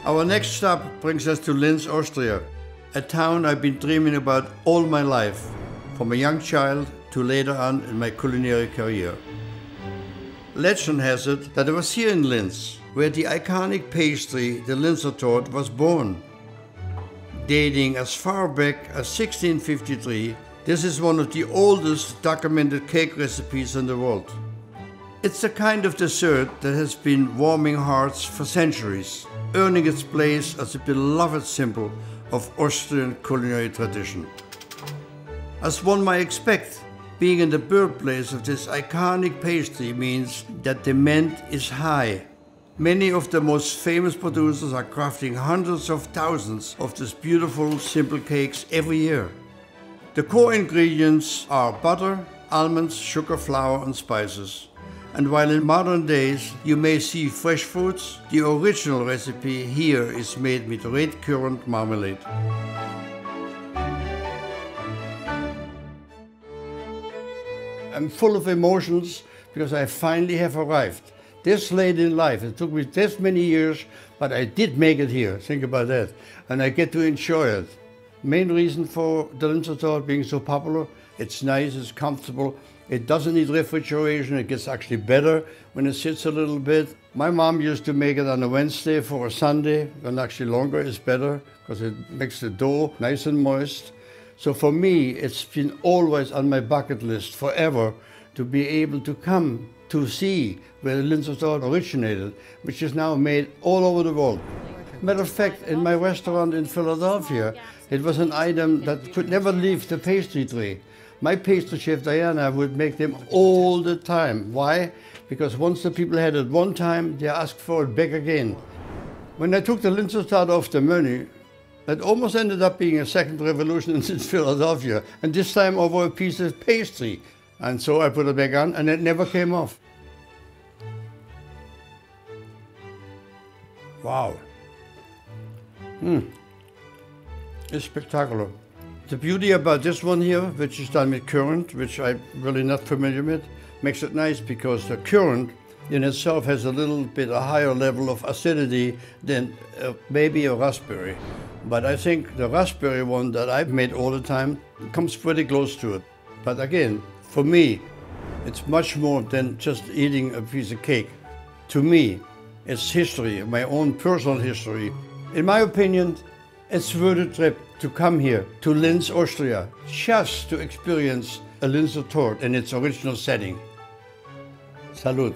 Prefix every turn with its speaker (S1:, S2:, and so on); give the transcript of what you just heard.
S1: Our next stop brings us to Linz, Austria, a town I've been dreaming about all my life, from a young child to later on in my culinary career. Legend has it that it was here in Linz where the iconic pastry, the Linzer Torte, was born. Dating as far back as 1653, this is one of the oldest documented cake recipes in the world. It's a kind of dessert that has been warming hearts for centuries, earning its place as a beloved symbol of Austrian culinary tradition. As one might expect, being in the birthplace of this iconic pastry means that demand is high. Many of the most famous producers are crafting hundreds of thousands of these beautiful, simple cakes every year. The core ingredients are butter, almonds, sugar, flour, and spices. And while in modern days you may see fresh fruits, the original recipe here is made with red currant marmalade. I'm full of emotions because I finally have arrived. This late in life, it took me this many years, but I did make it here, think about that. And I get to enjoy it. Main reason for the Linzer Torte being so popular, it's nice, it's comfortable, it doesn't need refrigeration, it gets actually better when it sits a little bit. My mom used to make it on a Wednesday for a Sunday, and actually longer is better because it makes the dough nice and moist. So for me, it's been always on my bucket list forever to be able to come to see where the Linzer Torte originated, which is now made all over the world. Matter of fact, in my restaurant in Philadelphia, it was an item that could never leave the pastry tray. My pastry chef Diana would make them all the time. Why? Because once the people had it one time, they asked for it back again. When I took the Linzer Torte off the menu, it almost ended up being a second revolution in Philadelphia, and this time over a piece of pastry. And so I put it back on, and it never came off. Wow. It's spectacular. The beauty about this one here, which is done with currant, which I'm really not familiar with, makes it nice because the currant in itself has a little bit a higher level of acidity than maybe a raspberry. But I think the raspberry one that I've made all the time comes pretty close to it. But again, for me, it's much more than just eating a piece of cake. To me, it's history, my own personal history. In my opinion, it's worth a trip to come here to Linz, Austria, just to experience a Linzer Torte in its original setting. Salud.